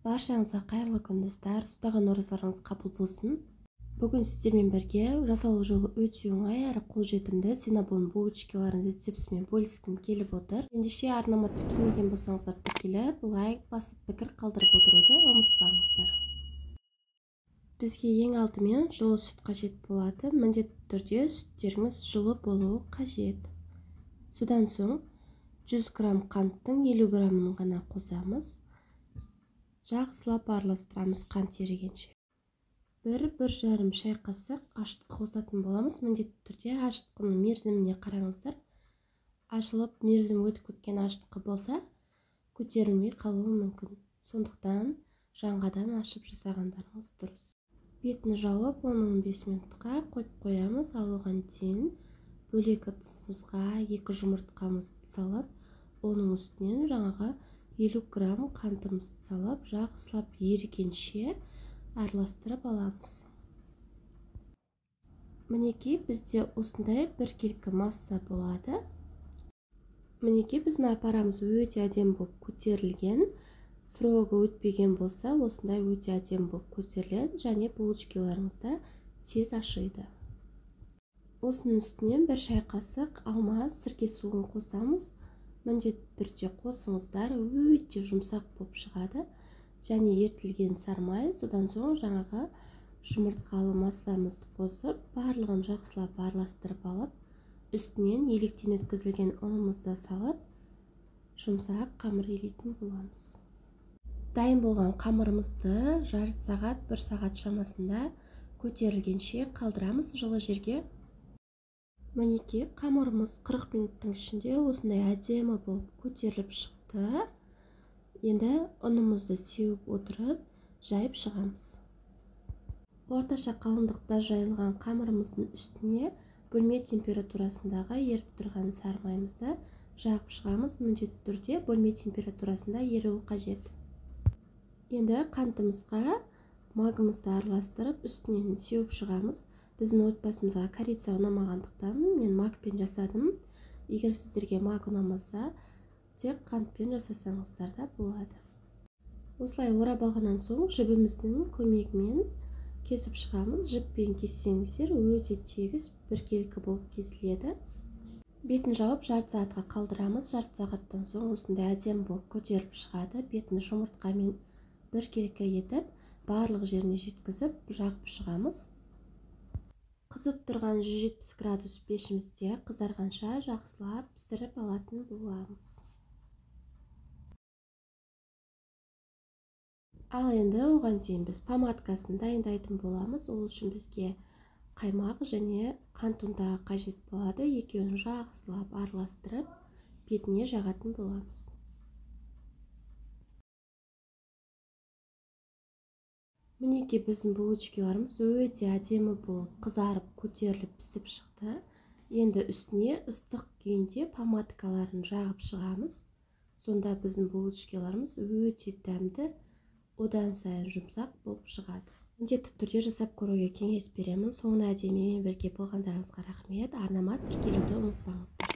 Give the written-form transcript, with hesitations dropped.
Баршаңызға қайырлы күн достар, ұстаған оразаларыңыз қабыл болсын. Бүгін сіздермен бірге жасалу жолы өте оңай әрі қолжетімді синнабон булочкаларын рецептісімен бөліскім келіп отыр. Ендеше арнама тіркелмеген болсаңыздар тіркеліп, лайк басып, пікір қалдырып отыруды ұмытпаңыздар. Бізге ең алдымен жылы сүт қажет болады. Міндетті түрде сүттеріңіз жылы болуы қажет. Содан соң 100 грамм қанттың 50 граммын ғана қосамыз. Жақсылап араластырамыз қант ерігенше. 1-1,5 шай қасық ашытқы қосатын боламыз. Міндетті түрде ашытқының мерзіміне қараңыздар. Ашылып мерзім өтіп кеткен ашытқы болса, көтерілмей қалуы мүмкін. Сондықтан жаңадан ашып жасағандарыңыз дұрыс. Бетін жауып, 10-15 минутқа қойып қоямыз. Ал оған дейін бөлек ыдысымызға 2 жұмыртқамызды салып, оның үстінен жаңағы 50 грамм қантымызды салып, жақсылап ерігенше араластырып аламыз. Мінекей бізде осындай біркелкі масса болады. Мінекей біздің апарамыз өте әдемі болып көтерілген. Срогы өтпеген болса, осындай өте әдемі болып көтеріледі және булочкаларыңызда тез ашиды. Осының үстінен 1 шай қасық алма сірке суын қосамыз. Міндетті түрде қосыңыздар, өте жұмсақ болып шығады және ертілген сармай. Содан соң жаңағы жұмыртқалы массамызды қосып, барлығын жақсылап араластырып алып, үстінен електен өткізілген ұнымызды салып, жұмсақ қамыр илейтін боламыз. Дайын болған қамырымызды жарты сағат, 1 сағат шамасында көтерілгенше қалдырамыз жылы жерге. Мінекей қамырымыз 40 минуттың ішінде осындай әдемі болып көтеріліп шықты. Енді ұнымызды сеуіп отырып, жайып шығамыз. Орташа қалыңдықта жайылған қамырымыздың үстіне бөлме температурасындағы еріп тұрған сармайымызды жағып шығамыз. Міндетті түрде бөлме температурасында еруі қажет. Енді қантымызға магымызды араластырып, үстінен сеуіп шығамыз. Біздің отбасымызға корица ұнамағандықтан мен магпен жасадым. Егер сіздерге маг ұнамаса, тек қантпен жасасаңыздар да болады. Осылай орап алғаннан соң жібіміздің көмегімен кесіп шығамыз. Жіппен кессеңіздер өте тегіс біркелкі болып кесіледі. Бетін жауып жарты сағатқа қалдырамыз. Жарты сағаттан соң осындай әдемі болып көтеріліп шығады. Бетін жұмыртқамен біркелкі етіп, барлық жеріне жеткізіп, жағып шығамыз. Қызып тұрған 170 градус пешімізде қызарғанша жақсылап пісіріп алатын боламыз. Ал енді оған дейін біз помадкасын дайындайтын боламыз. Ол үшін бізге қаймақ және қант ұнтағы қажет болады. Екеуін жақсылап араластырып, бетіне жағатын боламыз. Мінекей біздің булочкаларымыз өте әдемі болып қызарып, көтеріліп, пісіп шықты. Енді үстіне ыстық күйінде помадкаларын жағып шығамыз. Сонда біздің булочкаларымыз өте дәмді, одан сайын жұмсақ болып шығады. Міндетті түрде жасап көруге кеңес беремін. Соңына дейін менімен бірге болғандарыңызға рахмет. Арнама тіркелуді ұмытпаңыздар.